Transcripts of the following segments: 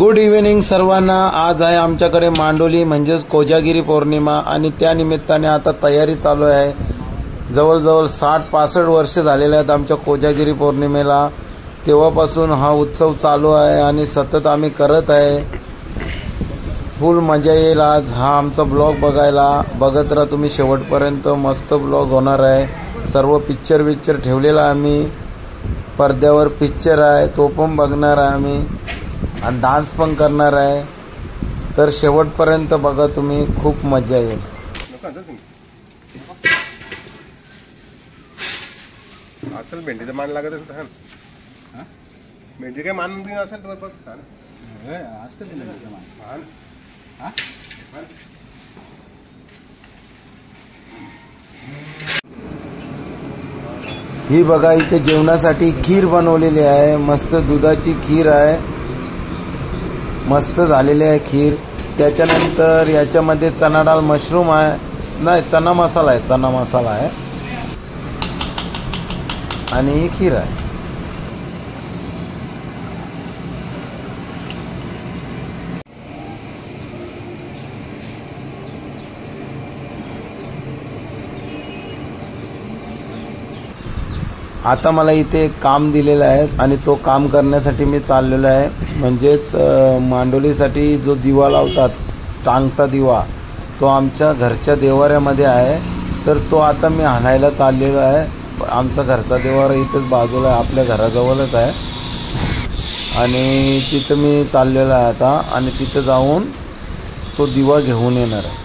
Good evening सर्वांना। आज आहे आमच्याकडे मांडोली म्हणजेच कोजागिरी पौर्णिमा आणि त्या निमित्ताने आता तयारी चालू आहे। जवळजवळ 60-65 वर्ष झालेले आहेत आमच्या कोजागिरी पौर्णिमेला। तेव्हापासून हा उत्सव चालू आहे आणि सतत आम्ही करत आहे। फुल मजा येईल आज हा आमचा ब्लॉग बघायला। बघत राहा तुम्ही शेवटपर्यंत, मस्त ब्लॉग होणार आहे। सर्व पिक्चर ठेवलेला आम्ही, पडद्यावर पिक्चर आहे तो पण बघणार आहे आम्ही आणि डान्स पण करणार आहे। तर शेवटपर्यंत बघा तुम्ही, खूप मजा येईल। आजकाल भेंडीचा मान लागत असेल तर भेंडी काय मान बिन असेल तर बघ ही बघा इथे जेवणासाठी खीर बनवलेली आहे। मस्त दुधाची खीर आहे, मस्त झालेली आहे खीर। त्याच्यानंतर याच्यामध्ये चना डाळ मशरूम आहे, नाही चना मसाला आहे आणि ही खीर आहे। आता मला इथे एक काम दिलेलं आहे आणि तो काम करण्यासाठी मी चाललेलो आहे। म्हणजेच मांडोलीसाठी जो दिवा लावतात, टांगता दिवा, तो आमच्या घरच्या देवाऱ्यामध्ये आहे। तर तो आता मी आणायला चाललेलो आहे। आमचा घरचा देवारा इथंच बाजूला आहे, आपल्या घराजवळच आहे आणि तिथं मी चाललेलो आहे आता आणि तिथं जाऊन तो दिवा घेऊन येणार आहे।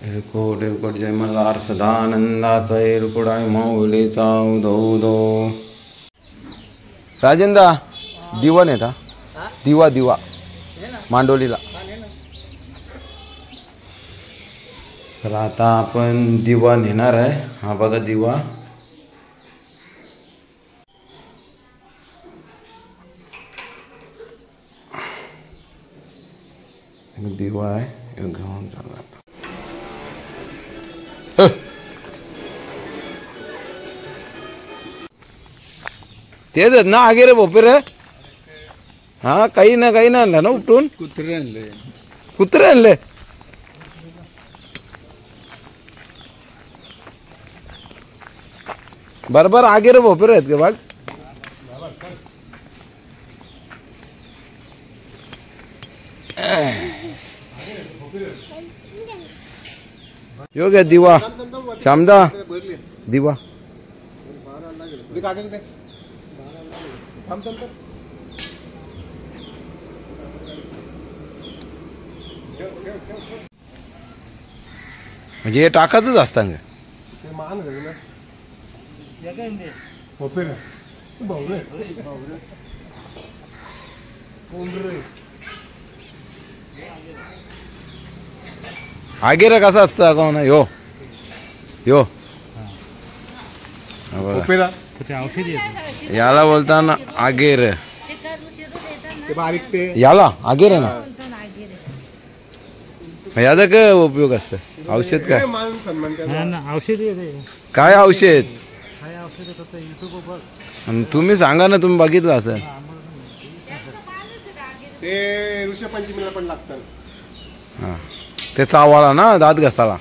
एरकोट जय मल्हार सदानंदाचा एरकोट आहे माऊलीचा उदो राजेंद्र दिवा नेता दिवा मांडोलीला। तर आता आपण दिवा नेणार आहे। हा बघा दिवा, दिवा आहे घेऊन चालला आता। तेच ना आगे रे भोपे रे। हा काही ना आणलं ना उपटून, कुत्रे आणले बरोबर आगे रे भोपे आहेत का बाग। योग्य दिवा श्यामदा दिवा म्हणजे हे टाकायचंच असतं आगे रे कसा असतं का ना यो याला बोलताना आगेर, याला आगेर ना। याचा काय उपयोग असतं? औषध काय काय औषध तुम्ही सांगा ना, तुम्ही बघितलं असं। ते ऋषपंचमीला पण लागतं। हा ते चावाला ना, दात घसाला।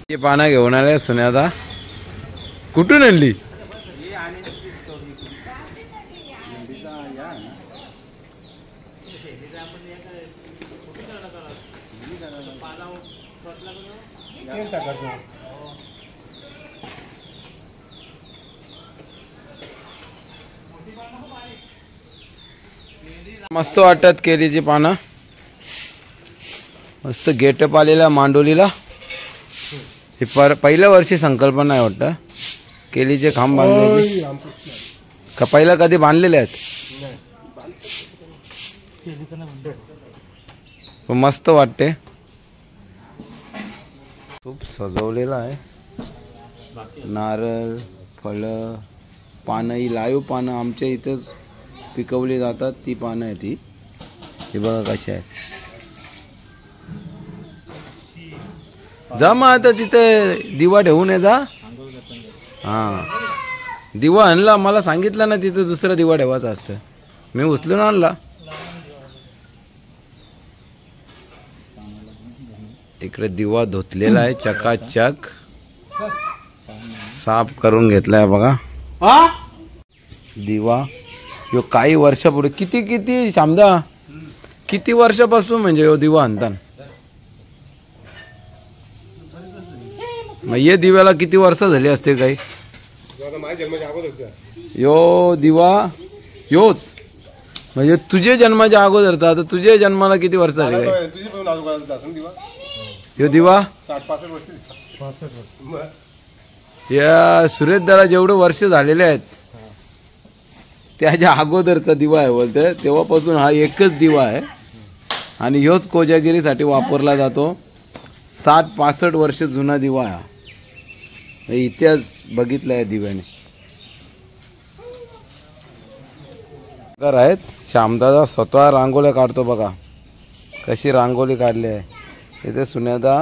हे पानं घेऊन आले सुन्यादा, कुठून आणली? मस्त वाटतात केळीची पानं, मस्त गेटअप आलेला मांडोलीला। ही पहिल्या वर्षी संकल्पना आहे वाटतं, केळीचे खांब बांधलेले का पहिला कधी बांधलेले आहेत? मस्त वाटते, खूप सजवलेला आहे। नारळ, फळं, पानं, ही लाईव्ह पानं आमच्या इथंच पिकवली जातात ती पानं आहे ती. हे बघा कशी आहेत. जा मग आता तिथे दिवा ठेवून ये जा. हां दिवा आणला, मला सांगितलं ना तिथे दुसरा दिवा ठेवायचा असतं, मी उचलून आणला. इकडे दिवा धुतलेला आहे, चकाचक साफ करून घेतलाय बघा दिवा. यो काही वर्षापुढे किती शामदा किती वर्षापासून म्हणजे यो दिवा आणतात. मग ये दिव्याला किती वर्ष झाली असते काही. यो दिवा योच म्हणजे तुझे जन्माच्या अगोदरचा. आता तुझे जन्माला किती वर्ष झाली काय. यो दिवा 60-65 वर्ष. या सुरेशदाला जेवढे वर्ष झालेले आहेत त्याच्या अगोदरचा दिवा आहे बोलते. तेव्हापासून हा एकच दिवा आहे आणि ह्योच कोजागिरीसाठी वापरला जातो. 60-65 वर्ष जुना दिवा हा. इतिहास बघितला आहे दिव्याने. आहेत श्यामदादा स्वतः रांगोळ्या काढतो बघा कशी रांगोळी काढली आहे. इथे सुनेदा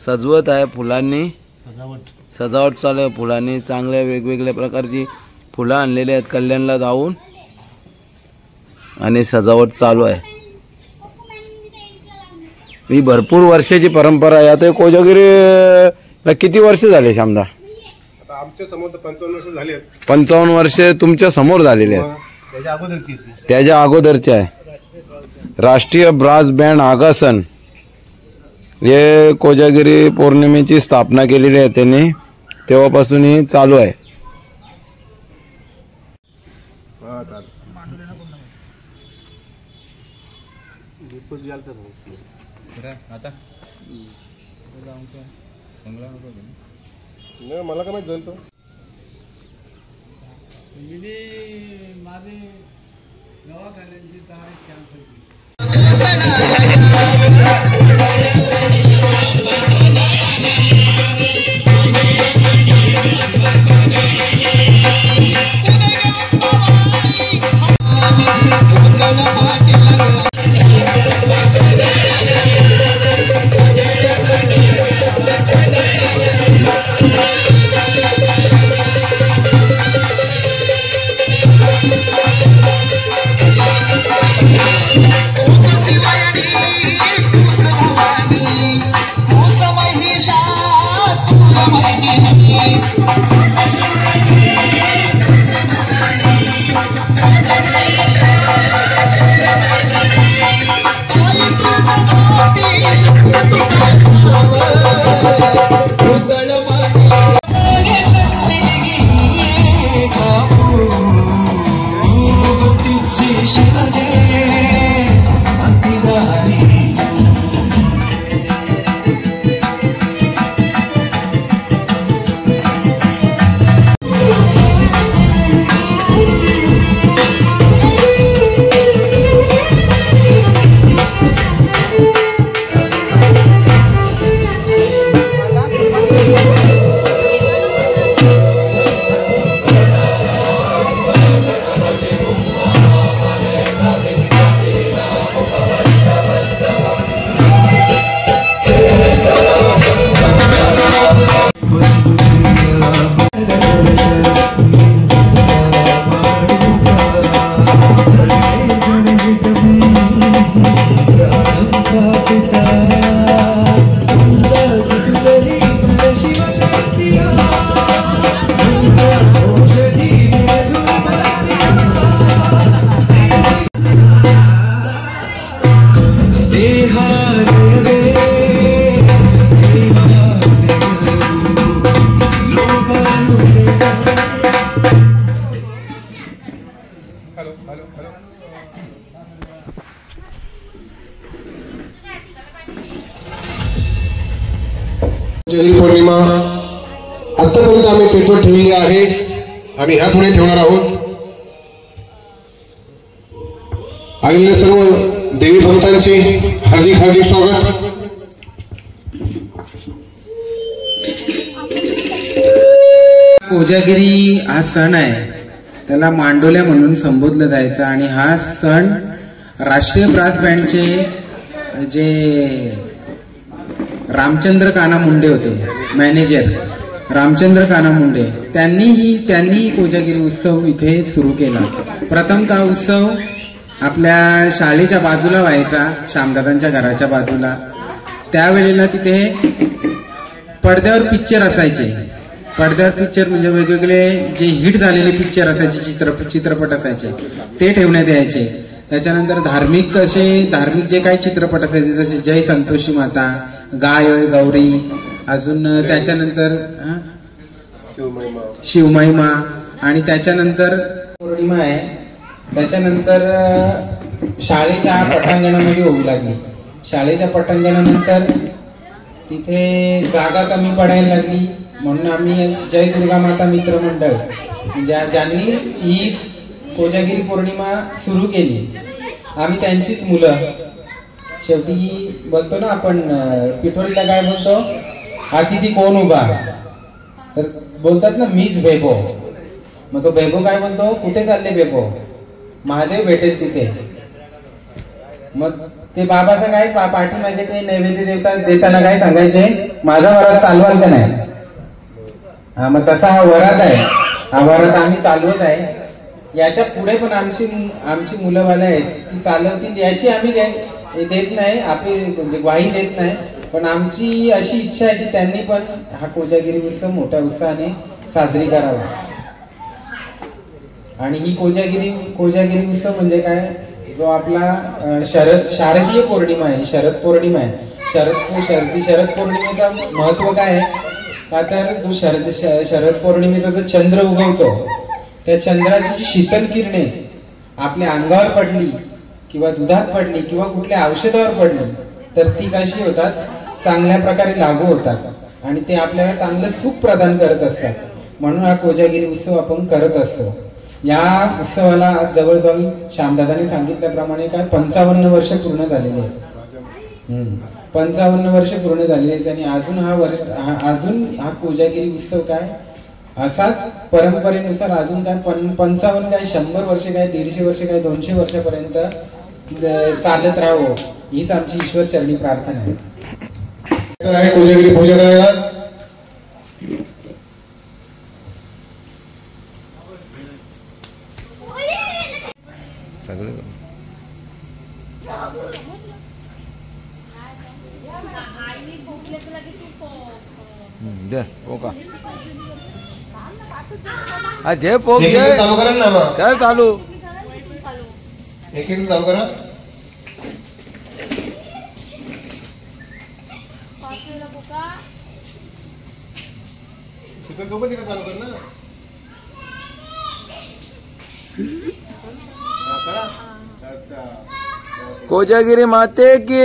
सजवत आहे फुलांनी. सजावट चालू आहे फुलांनी. चांगल्या वेगवेगळ्या प्रकारची फुलं आणलेली आहेत कल्याणला जाऊन आणि सजावट चालू आहे. ही भरपूर वर्षाची परंपरा आहे. आता कोजागिरीला किती वर्ष झाले श्यामदा. आमच्या समोर 55 वर्ष झाली आहेत. 55 वर्षे तुमच्या समोर झालेले आहेत. त्याच्या अगोदरचे आहे. राष्ट्रीय ब्रास बँड आगासन हे कोजागिरी पौर्णिमेची स्थापना केलेली आहे त्यांनी. तेव्हापासून ही चालू आहे. मला काय माहित झालं. माझे दवाखान्याची तारीख कॅन्सल केली. कोजागिरी पौर्णिमा आतापर्यंत आम्ही तेथवर ठेवली आहे आणि ह्या पुढे ठेवणार आहोत. आलेल्या सर्व देवी भक्तांचे हार्दिक हार्दिक स्वागत. कोजागिरी हा सण आहे त्याला मांडोल्या म्हणून संबोधलं जायचं. आणि हा सण राष्ट्रीय ब्रास बँडचे जे रामचंद्र काना मुंडे होते, मॅनेजर रामचंद्र काना मुंडे, त्यांनी कोजागिरी उत्सव इथे सुरू केला. प्रथमतः उत्सव आपल्या शाळेच्या बाजूला व्हायचा, श्यामदादांच्या घराच्या बाजूला. त्यावेळेला तिथे पडद्यावर पिक्चर असायचे. पडद्यावर पिक्चर म्हणजे वेगवेगळे जे हिट झालेले पिक्चर असायचे, चित्रपट असायचे, ते ठेवण्यात यायचे. त्याच्यानंतर धार्मिक जे काही चित्रपट असायचे, जसे जय संतोषी माता, गाय गौरी, अजून त्याच्यानंतर शिवमहिमा, आणि त्याच्यानंतर पौर्णिमा आहे. त्याच्यानंतर शाळेच्या पटांगणामध्ये होऊ लागली. शाळेच्या पटांगणानंतर तिथे जागा कमी पडायला लागली, म्हणून आम्ही जय दुर्गा माता मित्र मंडळ ज्यांनी ही कोजागिरी पौर्णिमा सुरू केली, आम्ही त्यांचीच मुलं. शेवटी बोलतो ना आपण पिठोरीला काय बोलतो, अतिथी कोण उभा, तर बोलतात ना मीच बेबो. मग तो बेबो काय बोलतो, कुठे चालले बेबो, महादेव भेटेल तिथे. मग ते बाबाचं काय पाठीमागे ते नैवेद्य देताना काय सांगायचे, माझा वरात चालवाल का नाही. हा, मग तसा हा वरात आहे, हा वरात आम्ही चालवत आहे. याच्या पुढे पण आमची मुलंवाले आहेत, ती चालवतील याची आम्ही देत नाही, आपली म्हणजे ग्वाही देत नाही. पण आमची अशी इच्छा आहे की त्यांनी पण हा कोजागिरी उत्सव मोठ्या उत्साहाने साजरी करावा. आणि ही कोजागिरी उत्सव म्हणजे काय, जो आपला शारदीय पौर्णिमा आहे, शरद पौर्णिमा आहे. शरद पौर्णिमेचा महत्व काय आहे का, तर जो शरद पौर्णिमेचा जो चंद्र उगवतो, त्या चंद्राची जी शीतल किरणे आपल्या अंगावर पडली किंवा दुधात पडली किंवा कुठल्या औषधावर पडली, तर ती कशी होतात, चांगल्या प्रकारे लागू होतात आणि ते आपल्याला चांगलं सुख प्रदान करत असतात. म्हणून हा कोजागिरी उत्सव आपण करत असतो. या उत्सवाला आज जवळजवळ श्यामदादांनी सांगितल्याप्रमाणे काय 55 वर्ष पूर्ण झालेली आहेत. 55 वर्ष पूर्ण झालेली आहेत. आणि अजून हा कोजागिरी उत्सव काय असाच परंपरेनुसार अजून काय 55 काय 100 वर्ष काय 150 वर्ष काय 200 वर्षापर्यंत चालत राहावं, हीच आमची ईश्वर चरणी प्रार्थना आहे. कोजागिरी पूजा करायला सगळे दे पोका जे पोक चालू करा ना, मग काय चालू एक चालू करा. चालू कर ना. कोजागिरी माते की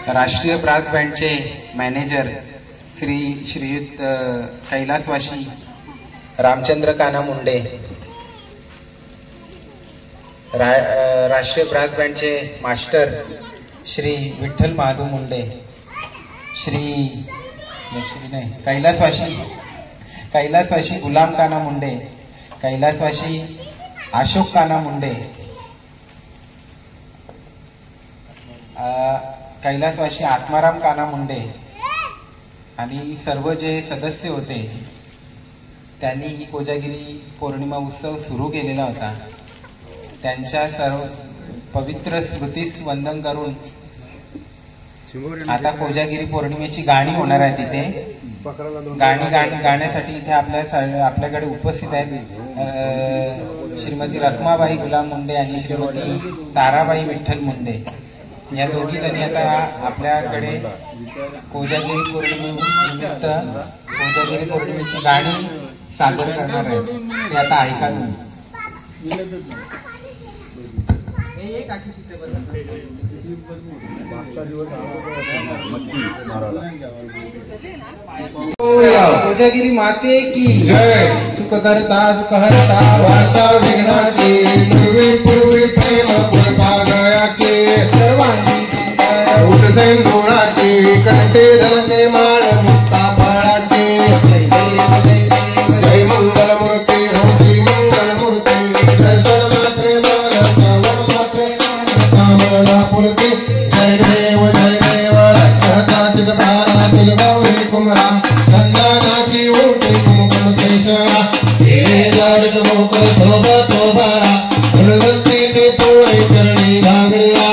राष्ट्रीय ब्रास बँडचे मॅनेजर श्रीयुत कैलासवासी रामचंद्र काना मुंडे, राष्ट्रीय ब्रास बँडचे मास्टर श्री विठ्ठल महादेव मुंडे, कैलासवासी गुलाम काना मुंडे, कैलासवासी अशोक काना मुंडे, कैलासवासी आत्माराम काना मुंडे आणि सर्व जे सदस्य होते त्यांनी ही कोजागिरी पौर्णिमा उत्सव सुरू केलेला होता. त्यांच्या सर्व पवित्र स्मृतीस वंदन करून आता कोजागिरी पौर्णिमेची गाणी होणार आहे तिथे. गाण्यासाठी इथे आपल्याकडे उपस्थित आहेत श्रीमती रखमाबाई गुलाम मुंडे आणि श्रीमती ताराबाई विठ्ठल मुंडे. या दोघी जणी आता आपल्याकडे कोजागिरी पौर्णिमेनिमित्त कोजागिरी पौर्णिमेची गाणी सादर करणार आहेत. ते आता ऐका तुम्ही. कोजागिरी माते की जय. सुख करता सुख हरता वार्ता विघ्नाची पूर्वी पूर्वी प्रेम कृपा दयाची सर्वांगी उदसेंदुराची कंठे धनते माळ मुक्ता फळाची जय मंगल मूर्ती होती मंगल मूर्ती दर्शन मात्रे मान श्रवण मात्रे कामना पूर्ती जय देव रक्षता चिततारा तुलगौरी कुमरा चंदनाची ओटी कुंकुम केशरा हे जाडक मोकर शोभा शोभारा फुलवंती ते पोळे चरणी घागरला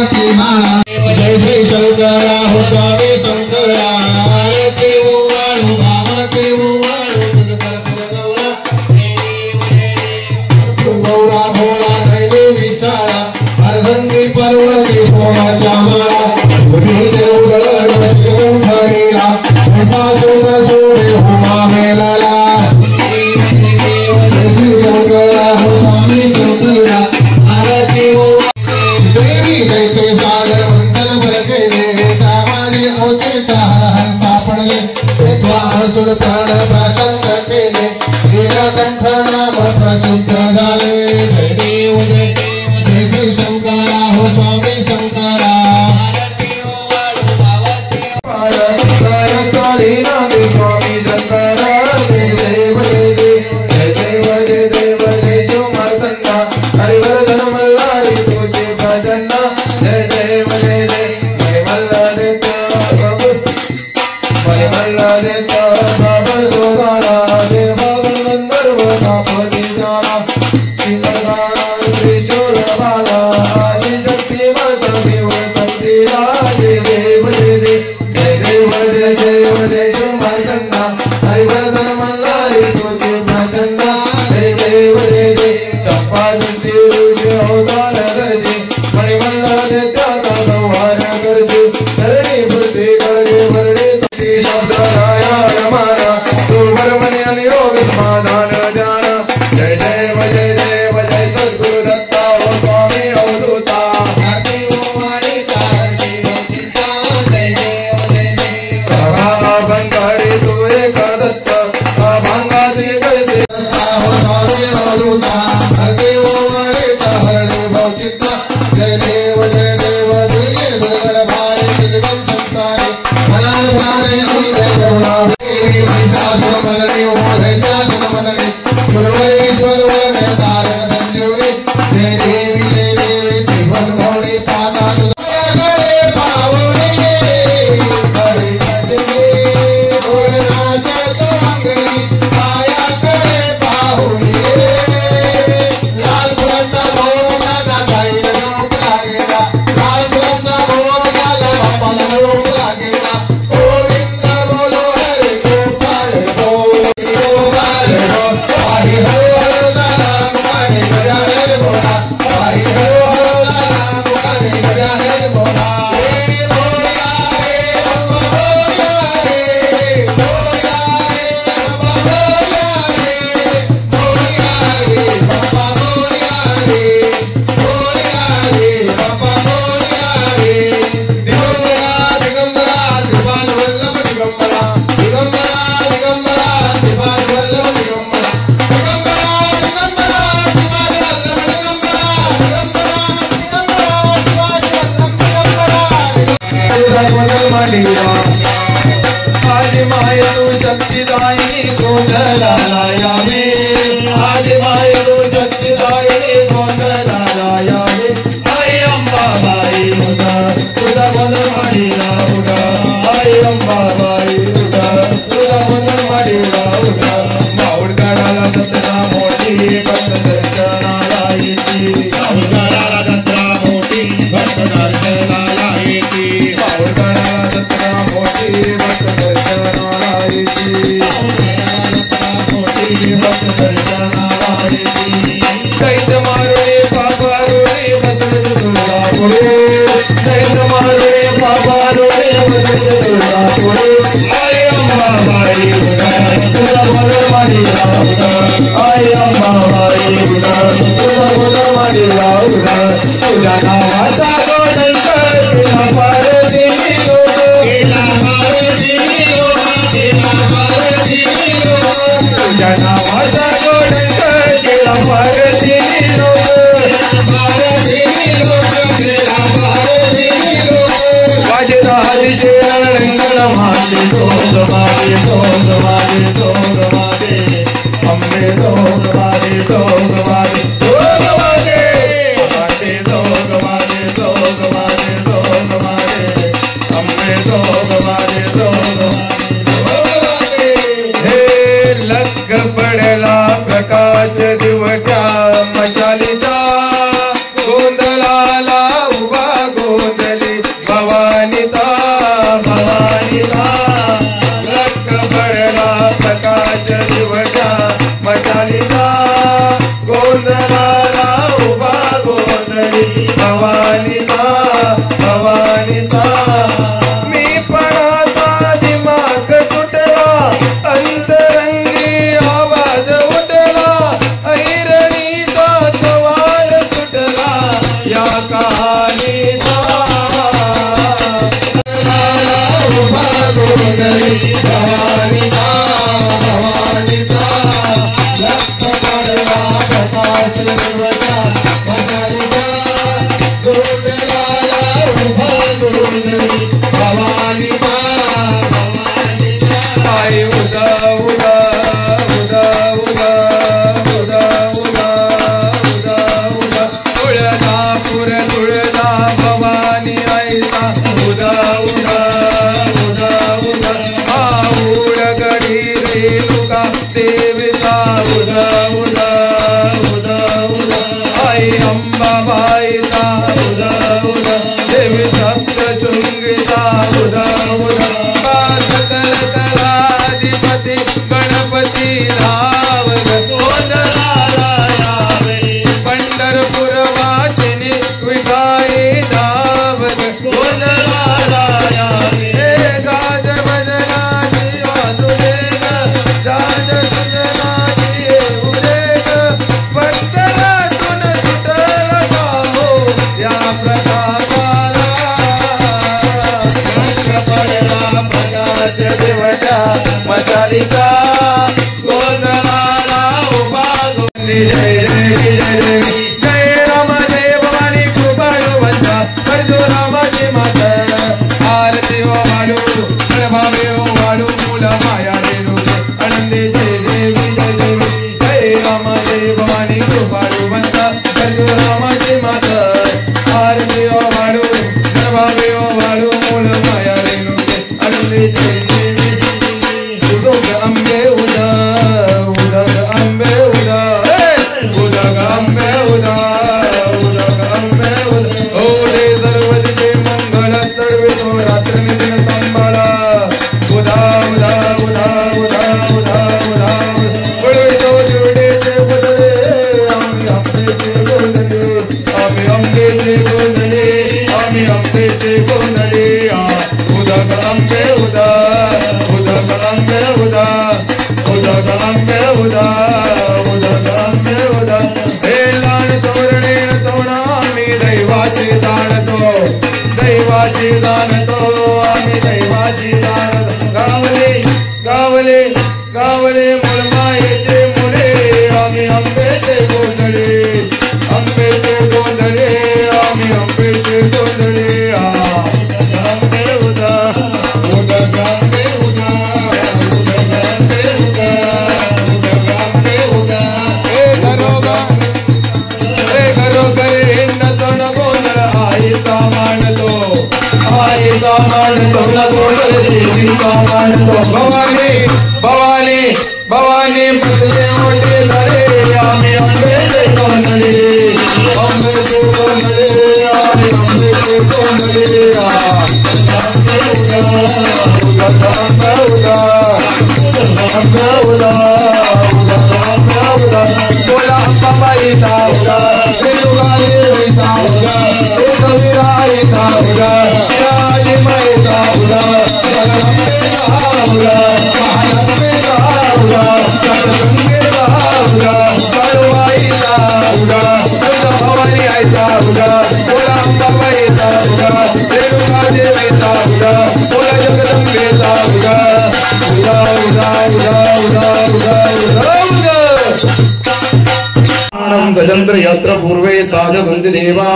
जय जय शंकरा हो स्वामी शंकरा आरती वाळू भावनती वाळू गौरा भोळा नैवे विशाळा अर्धंगी पर्वती सोमाच्या माळा बुद्धीचे उघड शिवंधरीला ऐसा सुंदर सोडे होमा मेलाला जय जय शंकरा हो स्वामी शंकरा आरती देवी जैते सागर मंथन भर केले तामाने अवचेता हंसा पडले तेव्हा प्राण प्रसन्न केले नीलकंठ नाम प्रसिद्ध झाले. जय देव जय श्री शंकरा हो स्वामी शंकरा स्वामी शंकरा जय देव जय देव जय देव जय देव जय देव मार्तंडा हरिवर्धन मल्हारी तुझे भजना जय देव जय देव जय मल्ला देता जय मल्ला देता बाबा सोदारा देवा गंधर्व कापती जाना सिंहगाना त्रिशूल बाला आदि शक्ती माता देव शक्तीला जय देव जय देव जय देव जय देव जय देव मार्तंडा हरिवर्धन मल्हारी तुझे भजना जय देव जय देव चंपा गोंधळ मांडिला आदि माय तू शक्तिदायिनी गोंधळाला यावे आदि माय तू शक्तिदायिनी गोंधळाला यावे आई अंबाबाई उगा तुझा गोंधळ मांडिला उगा आई अंबाबाई उगा तुझा गोंधळ मांडिला उगा माऊडगडाला जत्रा मोठी भक्त दर्शनाला येते माऊडगडाला जत्रा मोठी भक्त दर्शनाला येते माऊडगडाला जत्रा मोठी भक्त दर्शनाला येते मोठी भक्त दर्शनाला येते दैत्य मारुळे पापारुळे बसले तुळजा पुढे दैत्य मारुळे पापारुळे बसले तुळजा पुढे आई अंबाबाई उगा तुझा गोंधळ मांडिला उगा आई अंबाबाई उगा तुझा गोंधळ मांडिला उगा तुझ्या नावाचा गोंधळ केला पार्वतीने लोक केला पार्वतीने लोक केला पार्वतीने लोक तुझ्या नावाचा गोंधळ केला पार्वतीने लोक पार्वतीने लोक केला पार्वतीने लोक वाजता हरीचे रंगण माते दोन माते दोन माते दोन माते अंबे दोन माते दोन माते दोन माते माते दोन माते दोन माते दोन माते अंबे दोन माते दोन माते हे लग पडला प्रकाश दिवट्या मशालीचा गोंधळाला उभा गोंधळी भवानीचा भवानीचा लग पडला प्रकाश दिवट्या मशालीचा गोंधळाला उभा गोंधळी भवानीचा भवानीचा मी पणाचा दिमाग तुटला अंतरंगी आवाज उठला ऐरणीचा सवाल सुटला या कहाणीचा उभा गोंधळी भवानीचा भवानीचा लख पडला प्रकाश दिवट्या मशालीचा गोंधळाला उभा गोंधळी भवानीचा भवानीचा आई उदा उदा उदा उदा उदा उदा उदा उदा तुळजापूर तुळजा भवानी आईचा उदा उदा उदा उदा माऊड गडी रेणुका देवीचा उदा उदा उदा उदा आई अंबाबाईचा उदा उदा देवी सप्तशृंगीचा उदा उदा सकल कलाधिपती गणपती धावत गोंधळाला यावे पंढरपूर वाचिनी विठाई धावत गोंधळाला यावे हे गाज भजनाची वासुदेव गाज भजनाची उदेव भक्तरातून सुटला गावो या प्रकाशाला पडला प्रकाश देवट्या मशालिका गोंधळाला उभा गोंधळी जय जय जय जय राम जय भवानी कृपाळुवंता करजो रामाची माता आरती हो वाळू प्रभावे हो वाळू मूल माया रेणू आनंदी जय देवी जय देवी जय राम जय भवानी कृपाळुवंता करजो रामाची माता आरती हो वाळू प्रभावे हो वाळू मूल माया रेणू आनंदी जय देवी उदग अंबे उदा उदग अंबे उदा उदग अंबे उदा उदग अंबे उदा ओ दे सर्वदिके मंगल सर्वितो रात्र निदिन सांभाळा उदा उदा उदा उदा उदा उदा उडवितो दिवडेचे बदले आम्ही आंबेचे गोंधळे आम्ही आंबेचे गोंधळे आम्ही आंबेचे गोंधळे उदग अंबे उदा उदग अंबे उदा उदग अंबे उदा उदग अंबे उदा हे लाल तोरणेन तोरणा आम्ही दैवाची जाणतो दैवाची जाणतो आम्ही दैवाची जाणतो गावले गावले गावले मुळमायेचे मुळे आम्ही आंबेचे गोंधळे आंबेचे गोंधळे आम्ही मानतो नको देवीचा मानतो भवानी भवानी भवानी पत्रे मोठे झाले आम्ही आंबेचे कोंडले आंबेचे कोंडले आम्ही आंबेचे कोंडले बोला बाबाईचा उगा रेणुकादेवीचा उगा कविराईचा उगा राजमाईचा उगा जगदंबेचा उगा महालक्ष्मीचा उगा जगदंबेचा उगा काळवाईचा उगा भवानी आईचा उगा बोला बाबाईचा उगा रेणुकादेवीचा उगा बोला जगदंबेचा उगा उगा उगा उगा उगा उगा उगा उगा सजंत्र यत्र पूर्वे साध सन्ति देवा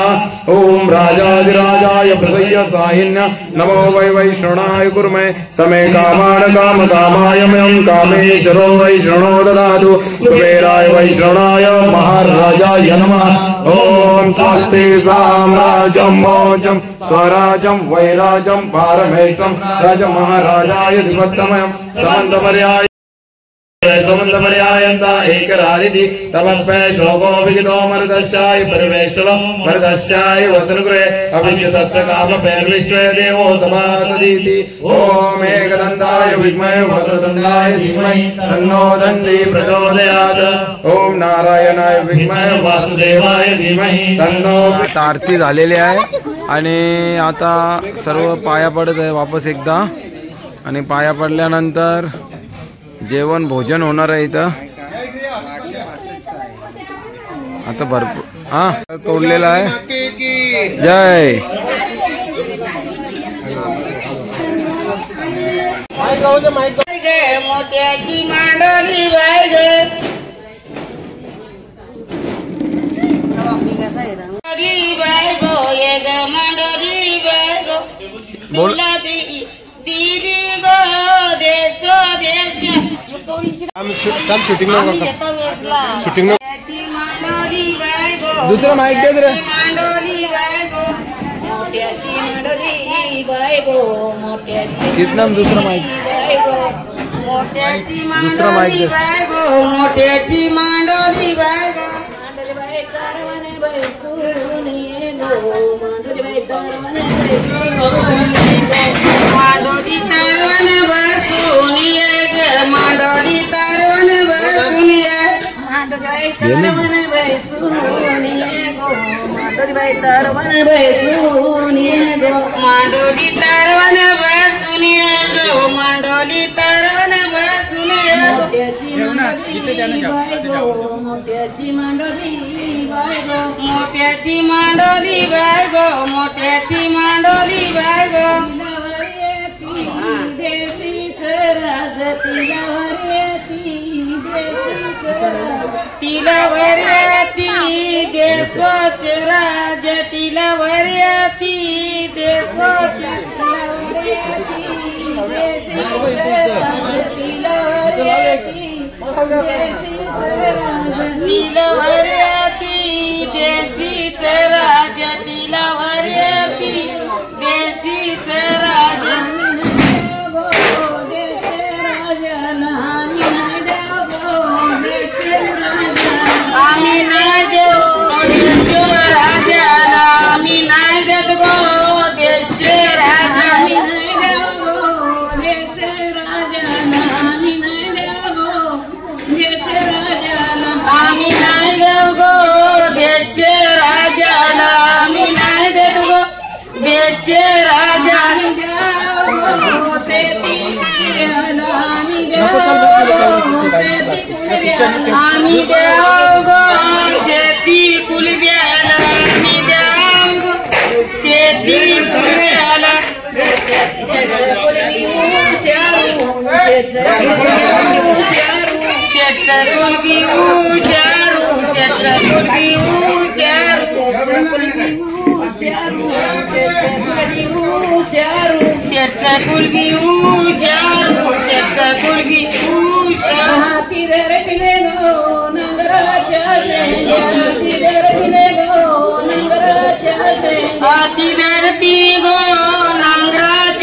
ओम राजाधिराजाय प्रसय्य साहिन्य नमो वै वैष्णवाय कुर्मे समे कामान काम कामाय मयं कामेश्वरो वैष्णो ददातु कुबेराय वैष्णवाय महाराजाय नमः ओम स्वस्ति साम्राज्यं मोजं स्वराज्यं वैराज्यं पारमेष्टं राजमहाराजाय दिवत्तमयं समन्तपर्याय समन्तपर्यायन्ता एकरालिति तमन्पे श्लोको विगितो मरुदश्चाय परिवेष्टलो मरुदश्चाय वसनगृहे अभिष्यतस्य कामपेर्विश्वे देवो सभासदीति ओम एकदन्ताय विद्महे वक्रतुण्डाय धीमहि तन्नो दन्ति प्रचोदयात् ओम नारायणाय विद्महे वासुदेवाय धीमहि तन्नो। आता आरती झालेली आहे आणि आता सर्व पाया पडत आहे वापस एकदा आणि पाया पडल्यानंतर जेवण भोजन होणार आहे इथं। आता भरपूर तोडलेला आहे। जय मोठ्याची मांडोली बाय ग बाय गो ये ग मांडोली बाय गो बोला दीदी गो देशो देश शूटिंग दुसरा माइक दे रे। मांडोली बाय गो मोठ्याची मांडोली बाय गो मोठ्याची कितना दूसरा माइक मोठ्याची मांडोली बाय गो मोठ्याची मांडोली बाय गो मांडोली तारवन बसून ये ग मांडोली तारवन बसून ये मांडोली तारवन बसून ये गो मांडोली तारवन बसून ये गो मांडोली तारवन बसून ये गो मांडोली तारवन बसून ये मोठ्याची मांडोली बाय गो मोठ्याची मांडोली बाय गो मोठ्याची मांडोली बाय गो तिला वरती देशोचे राज तिला वरती देशोचे तिला वरती देशीच राज तिला वरती देशीच राज आम्ही नाही देऊ देशचे राजाला आम्ही नाही देत गो देशचे राजा आम्ही नाही देऊ गो देशचे राजाला आम्ही नाही देऊ गो देशचे राजाला आम्ही नाही देऊ गो देशचे राजाला आम्ही नाही देत गो देशचे राजा आम्ही देऊ गो शेती कुलब्याला आम्ही देऊ गो शेती कुलब्याला शेतकरी बिऊ शेतकरी कुलबी हाती रटले गो नंगराच्या हाती रटले गो नंगराच्या हाती धरती गो नांगराच्या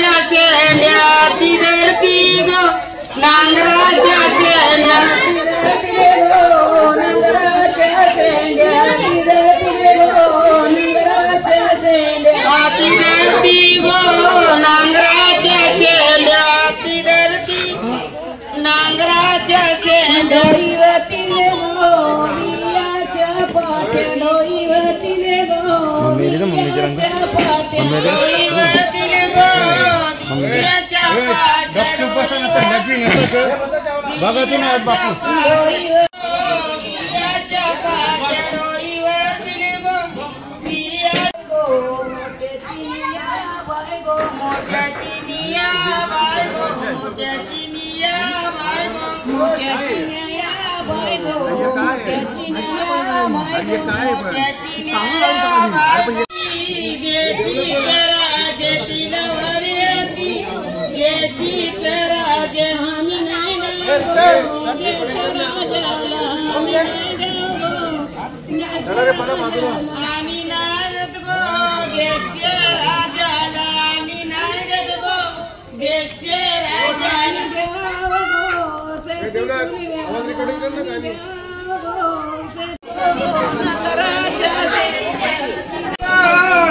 मेरी तो मम्मी रंग बघा तू ना बापू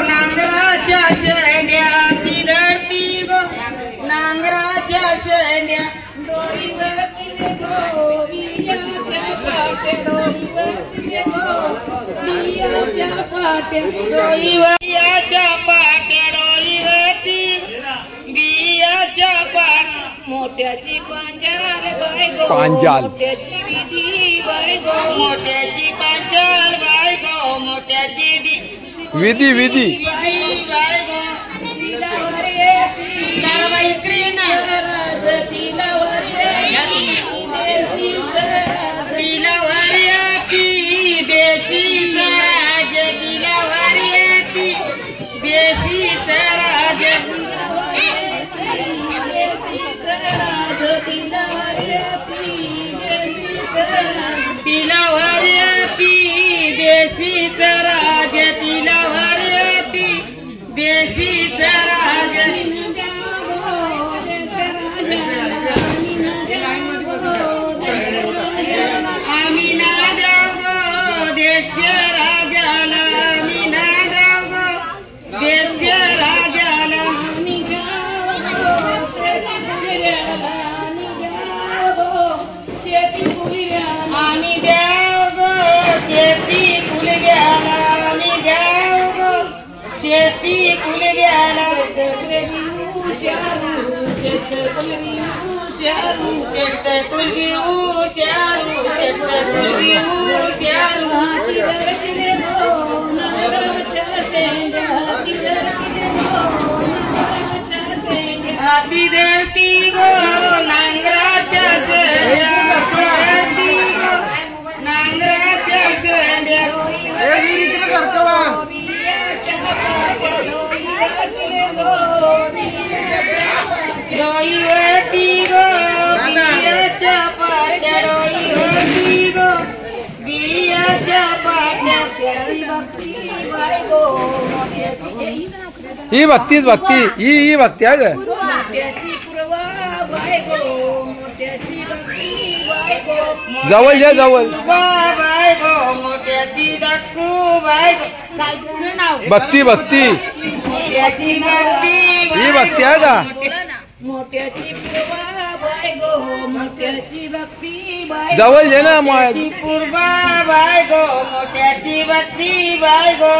नांगराच्या शेंड्या तिरडती गो नांगराच्या शेंड्या बियाच्या पाट्या डोईवरती बियाच्या पाट मोठ्याची पांचाल बाय गो पांचाल मोठ्याची विधी बाय गो मोठ्याची पांचाल बाय गो मोठ्याची विधी विधी बाय गो हाती देती गो नांगराच्या नांगराच्या शेंड्या डोईवरती गो बियाच्या पाट्या डोईवरती गो बियाच्या पाट्या ही भक्तीच भक्ती ही भक्ती आहे ग जवळ या जवळ बाय गो मोठ्याची दाखू बाय भक्ती भक्ती मोठ्याची भक्ती ही भक्ती आहे का मोठ्याची बाय गो मोठ्याची भक्ती बाय जवळ ये ना पूर्वा बाय गो मोठ्याची भक्ती बाय गो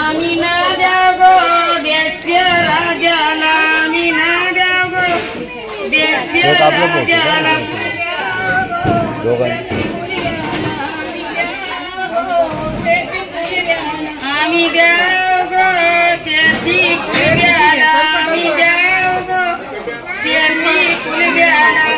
आम्ही ना द्या गो देस्य राजाला आम्ही ना द्या गो देस्य राजाला आम्ही द्याव गो शेती कुलब्याला आम्ही द्याव गो शेती कुलब्याला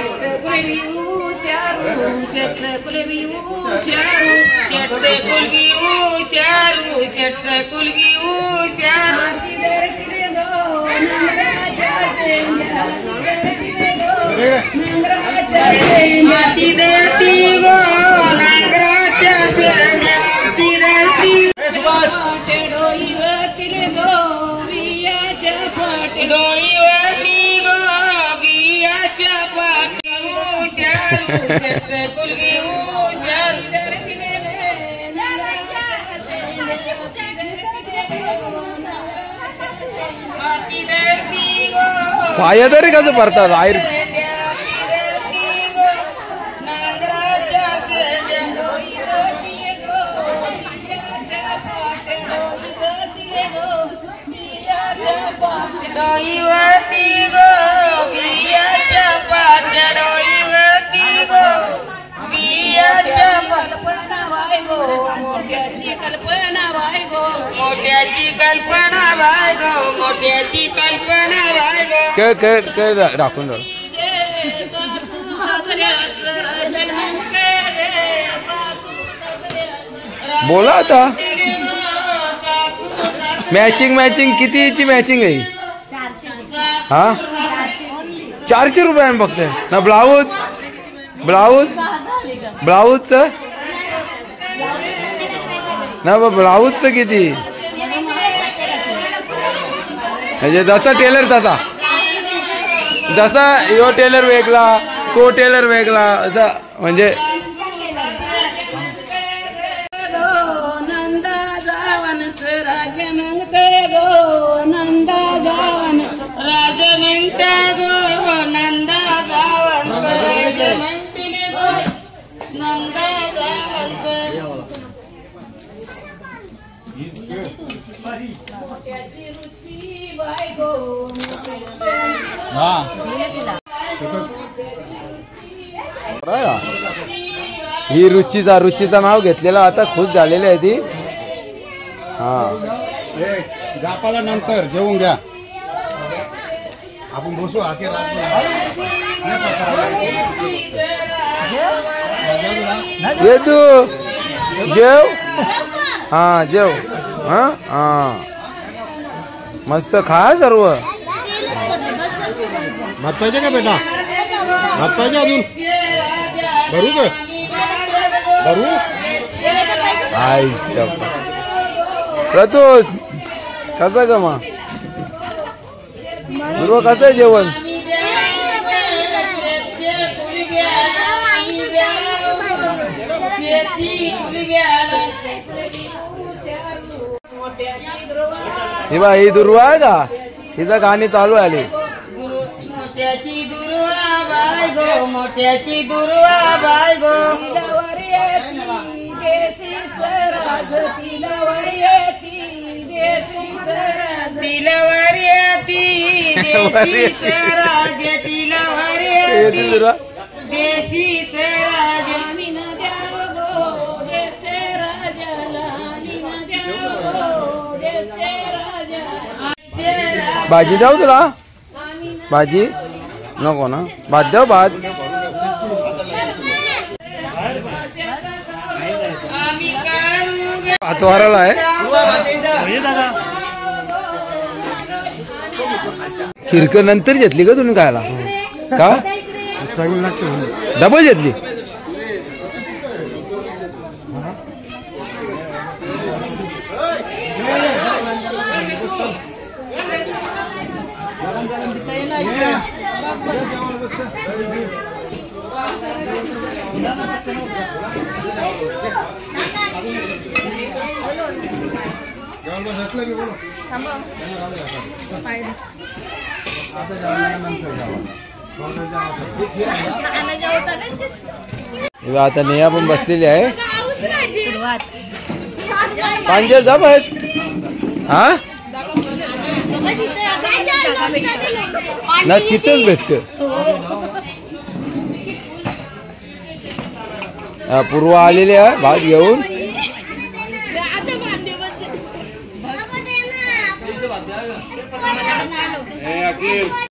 माती दळती गो नांगराच्या शेंड्या ती दळती डोईवरती गो बियाच्या पाटी हुशार कुलगी हुशार माती दळती गो पाय तरी कसं भरतात आयर डोईवरती गो बियाच्या पाट्या डोईवरती गो बियाच्या मोठ्याची कल्पना बाय गो मोठ्याची कल्पना बाय गो दाखवून बोला आता मॅचिंग कितीची मॅचिंग आहे हा 400 रुपयान फक्त ना ब्लाऊजचं ना ब्लाऊजचं किती म्हणजे जसा टेलर जसा यो टेलर वेगळा तो टेलर वेगळा असा म्हणजे ही रुचीचा नाव घेतलेला आता खुश झालेली आहे ती हा जापाला नंतर जेवून घ्या आपण बसू ये तू जेव हा जेव हा मस्त खा सर्व भात पाहिजे का बेटा भात पाहिजे अजून भरू का भरू आई प्रतोष कसा ग मा गुरु कसं आहे जेवण ही बा ही दुर्वा आहे का हिचं गाणी चालू आली मोठ्याची दुर्वा बाय गो मोठ्याची दुर्वा बाय गो तिलवर येती देशीच राज तिलवर येती देशीच राज भाजी जाऊ तुला भाजी नको ना भात द्या भात भातवाराला आहे खिरक नंतर घेतली का तुम्ही खायला का डबल घेतली आता नेहा पण बसलेली आहे पांजे जा बस हा ना तिथंच भेटत पूर्व आलेली आहे भात घेऊन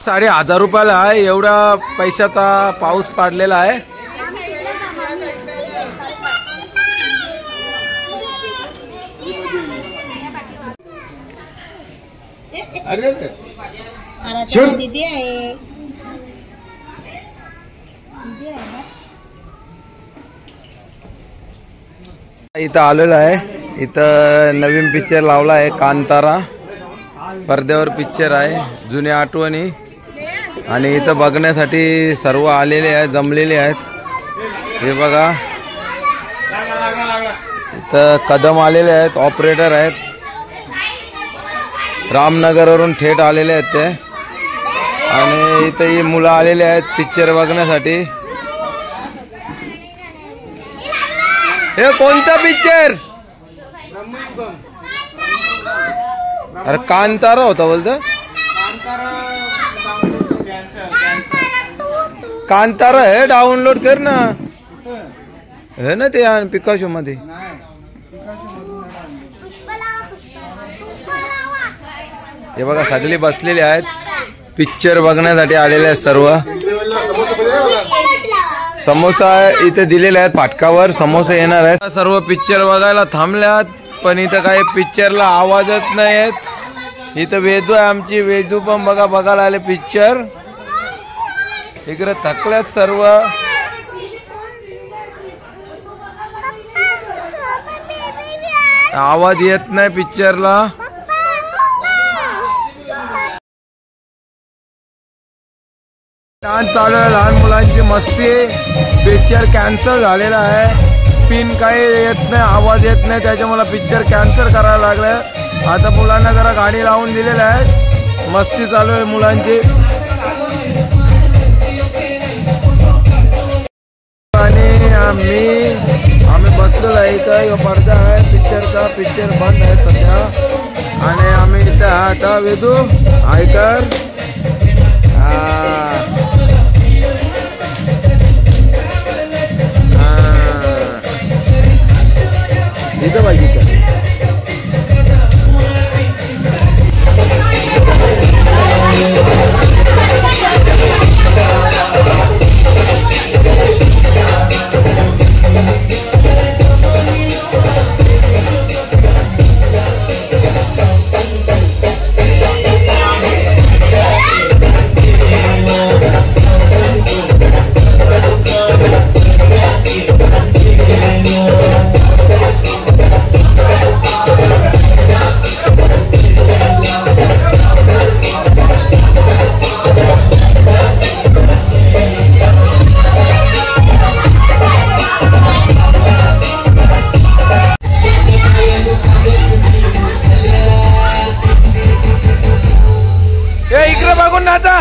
1000 रुपयाला आहे एवढा पैशाचा पाऊस पाडलेला आहे शिव दीदी आहे इथं आलेलो आहे. इथं नवीन पिक्चर लावला आहे कांतारा. पडद्यावर पिक्चर आहे, जुन्या आठवणी. आणि इथं बघण्यासाठी सर्व आलेले आहेत, जमलेले आहेत. हे बघा इथं कदम आलेले आहेत, ऑपरेटर आहेत. रामनगरवरून थेट आलेले आहेत ते. आणि इथं ही मुलं आलेले आहेत पिक्चर बघण्यासाठी. हे कोणता पिक्चर? अरे कांतारा होता बोलतो. कांतारा है, डाउनलोड कर ना. है ना ते पिकाशो मध्ये. हे बघा सगळे बसलेले आहेत, पिक्चर बघण्यासाठी आलेले आहेत सर्व. समोसा इथे दिलेले आहेत फाटकावर, समोसे येणार आहेत. सर्व पिक्चर बघायला थांबल्यात, पण इथं काही पिक्चरला आवाजच नाही आहेत. इथं वेदू आहे आमची, वेदू पण बघा बघायला आले पिक्चर. इकडे थकल्यात सर्व. आवाज येत नाही पिक्चरला. डान्स चालू आहे, लहान मुलांची मस्ती. पिक्चर कॅन्सल झालेला आहे, पिन काही येत नाही, आवाज येत नाही, त्याच्यामुळे पिक्चर कॅन्सल करायला लागलं. आता मुलांना जरा गाडी लावून दिलेली आहे, मस्ती चालू आहे मुलांची. आणि आम्ही बसलेलो आहे इथं. पडदा आहे पिक्चरचा, पिक्चर बंद आहे सध्या. आणि आम्ही इथं आता वेदू ऐकर इथं पाहिजे इथं. इकडे बघून ना आता.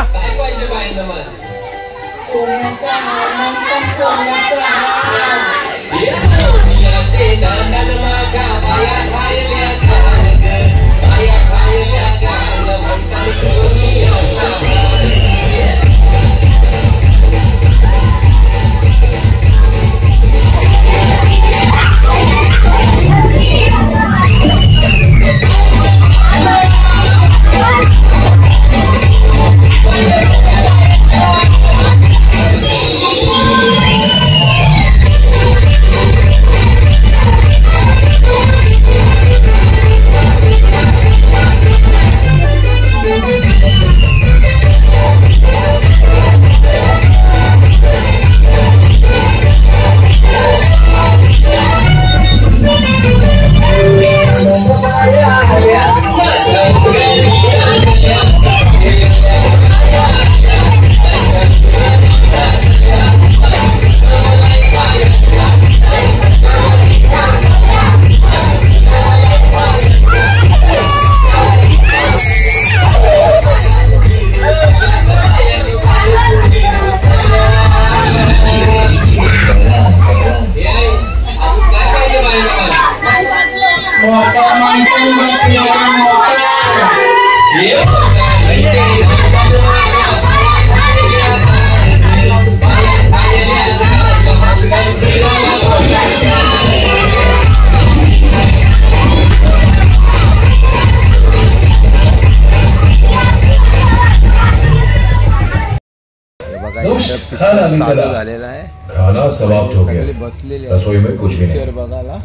चालू झालेला आहे, खाना समाप्त हो गया, बसलेले रसोई में कुछ भी नहीं. पिक्चर बघायला,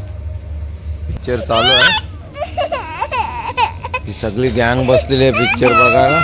पिक्चर चालू आहे. ही सगळी गँग बसलेली आहे पिक्चर बघायला.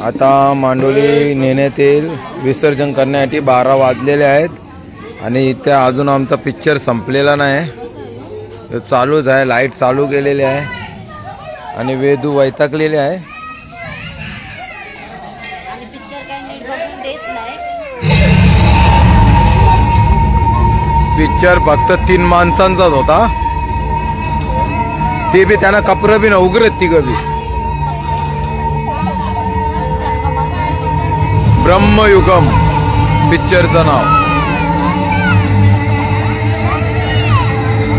आता मांडोली नेण्यात येईल विसर्जन करण्यासाठी 12 वाजलेले आहेत आणि इथे अजून आमचा पिक्चर संपलेला नाही, चालूच आहे. लाईट चालू केलेली आहे आणि वेदू वैतागलेले आहे. पिक्चर फक्त 3 माणसांचाच होता, ते बी त्यांना कपडे बी न उघडत तिघ बी. ब्रह्मयुगम पिक्चरचं नाव.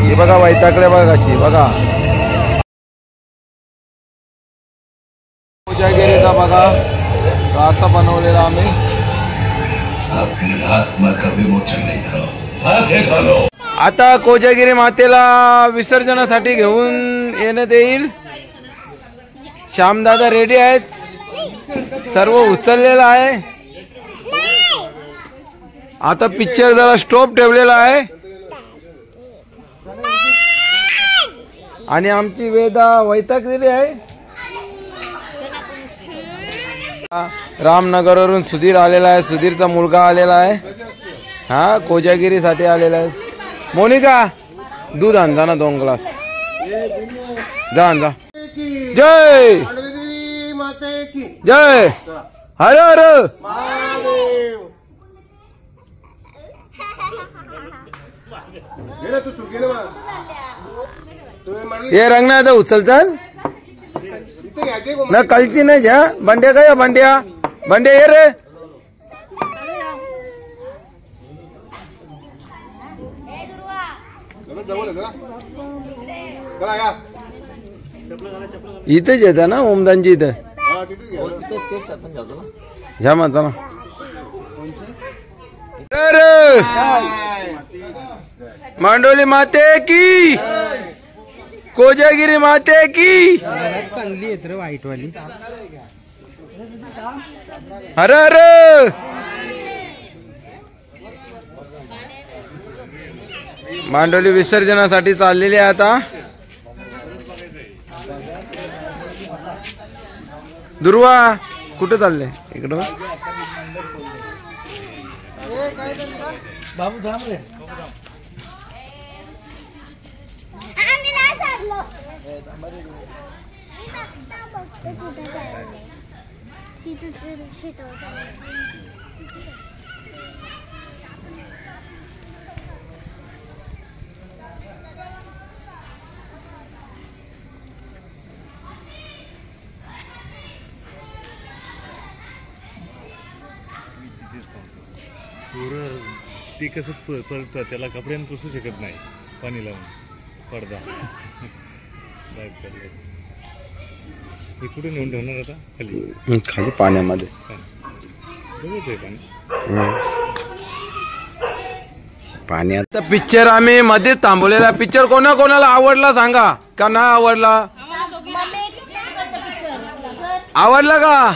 हे बघा वैतागले बघा कशी बघा. कोजागिरीचा बघा असा बनवलेला आम्ही. आता कोजागिरी मातेला विसर्जनासाठी घेऊन येण्यात येईल. श्यामदादा रेडी आहेत, सर्व उचललेला आहे. आता पिक्चर जरा स्टॉप ठेवलेला आहे आणि आमची वेदा वैतागलेली आहे. रामनगरवरून सुधीर आलेला आहे, सुधीरचा मुलगा आलेला आहे. हा कोजागिरीसाठी आलेला आहे. मोनिका दूध आण जा ना 2 ग्लास, जा आण जा. जय जय हर हर ये रंगना आता उचल चल ना कलची नाही घ्या. बंड्या काय बंड्या बंड्या ये रे. इथेच येतं ना ओमदानची इथं. घ्या मग चला. मांडोली माते की, कोजागिरी माते की. चांगली येत रे व्हाईट वाली. हर हर. मांडोली विसर्जनासाठी चाललेली आहे आता. दुर्वा कुठे चालले? इकडं बाबू थांब रे. ते कसं पडतं, त्याला कपड्यानं पुसू शकत नाही पाणी लावून. पडदा हे कुठे नेऊन ठेवणार आता? खाली खाली पाण्यामध्ये. जवळच आहे पाणी. पाण्यात पिक्चर आम्ही मध्येच थांबवलेला. पिक्चर कोणाला आवडला सांगा का नाही आवडला? आवडला का?